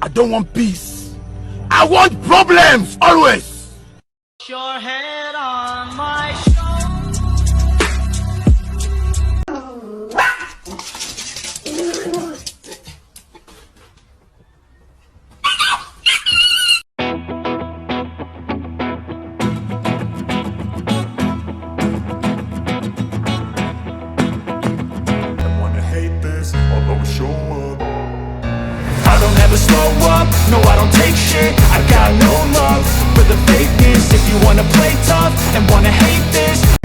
I don't want peace. I want problems always. Your head on my shoulder. I don't ever slow up, no I don't take shit. I got no love for the fakeness. If you wanna play tough and wanna hate this,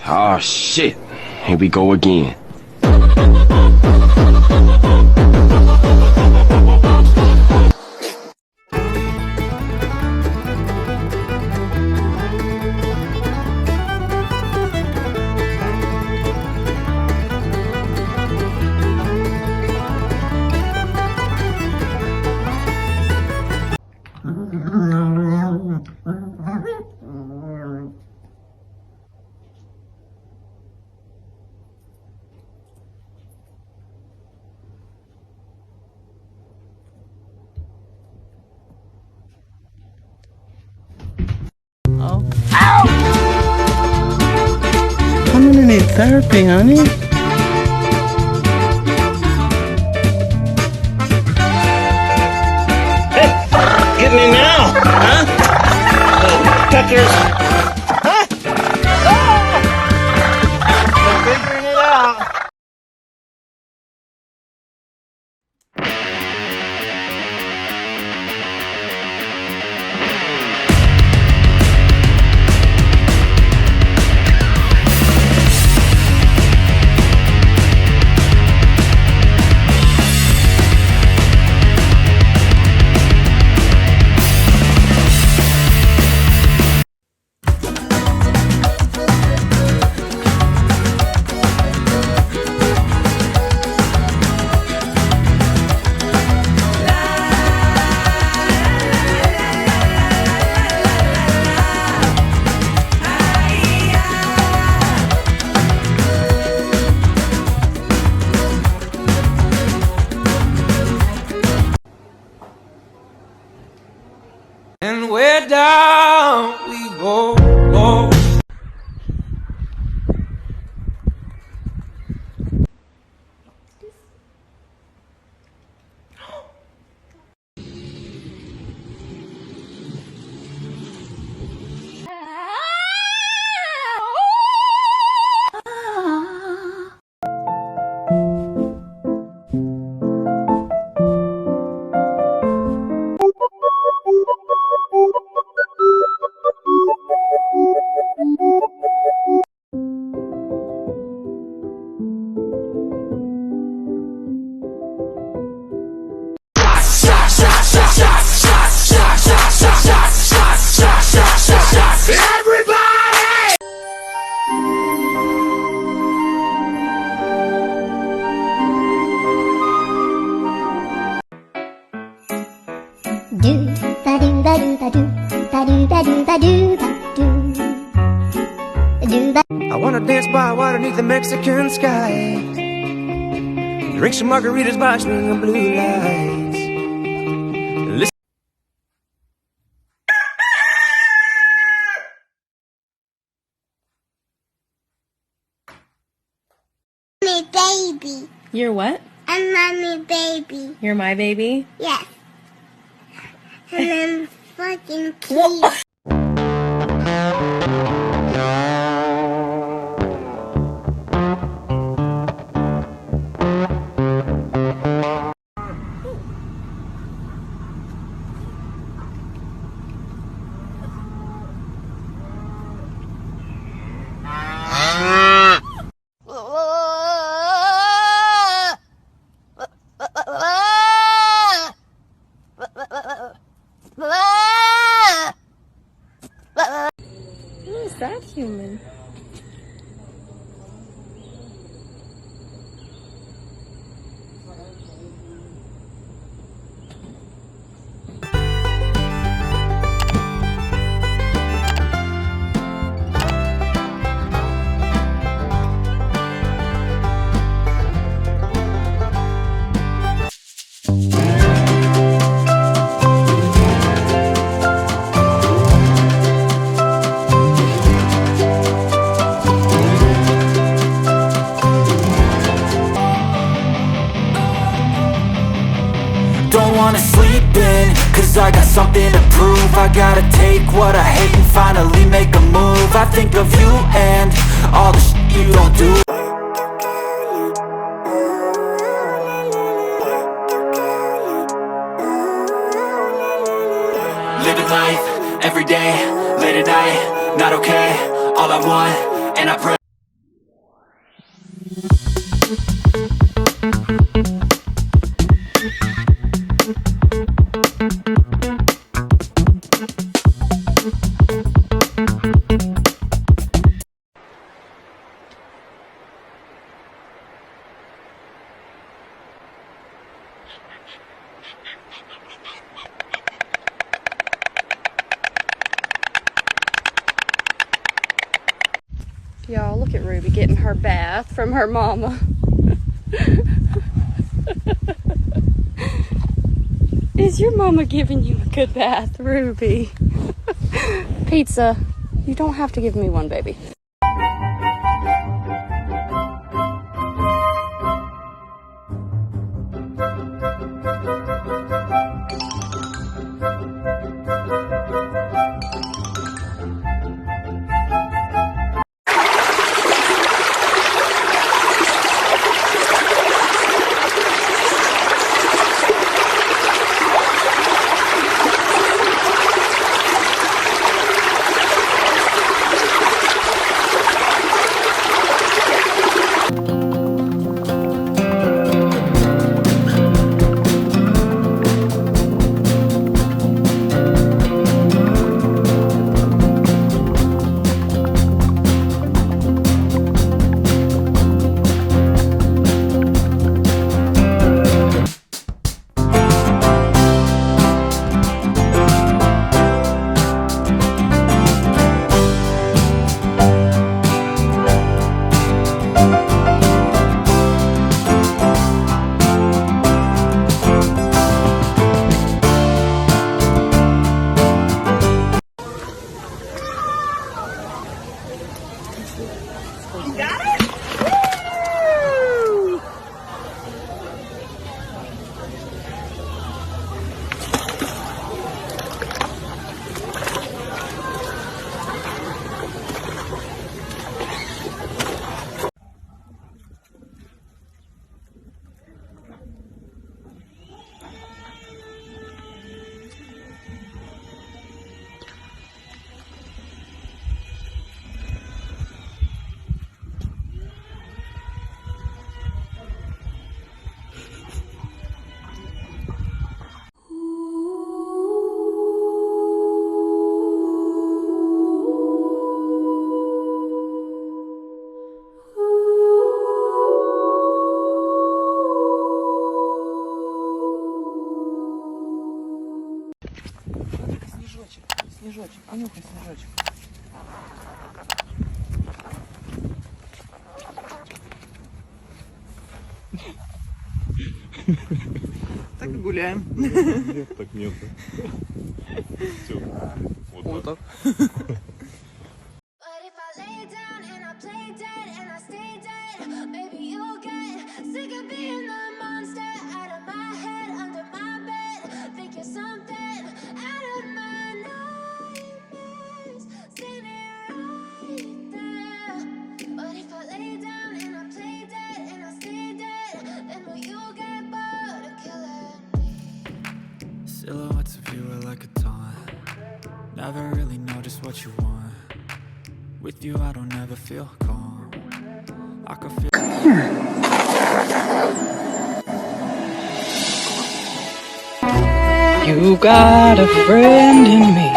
oh shit, here we go again. I'm gonna need therapy, honey. Hey, get me now, huh? Peckers. Huh? I'm figuring it out. and where down we go. I wanna dance by water beneath the Mexican sky, drink some margaritas by swinging blue lights. Listen. Mommy baby. You're what? I'm mommy baby. You're my baby? Yes. And I'm fucking cute. cause I got something to prove. I gotta take what I hate and finally make a move. I think of you and all the shit you don't do. Living life, everyday, late at night, not okay. All I want, and I pray. Y'all, look at Ruby getting her bath from her mama. Is your mama giving you a good bath, Ruby? Pizza, you don't have to give me one, baby. Снежочек, а ну-ка, снежочек. Так и гуляем. Нет, так нет. Все. Вот так. Silhouettes of you are like a taunt. Never really know just what you want. With you I don't ever feel calm. I can feel. You got a friend in me.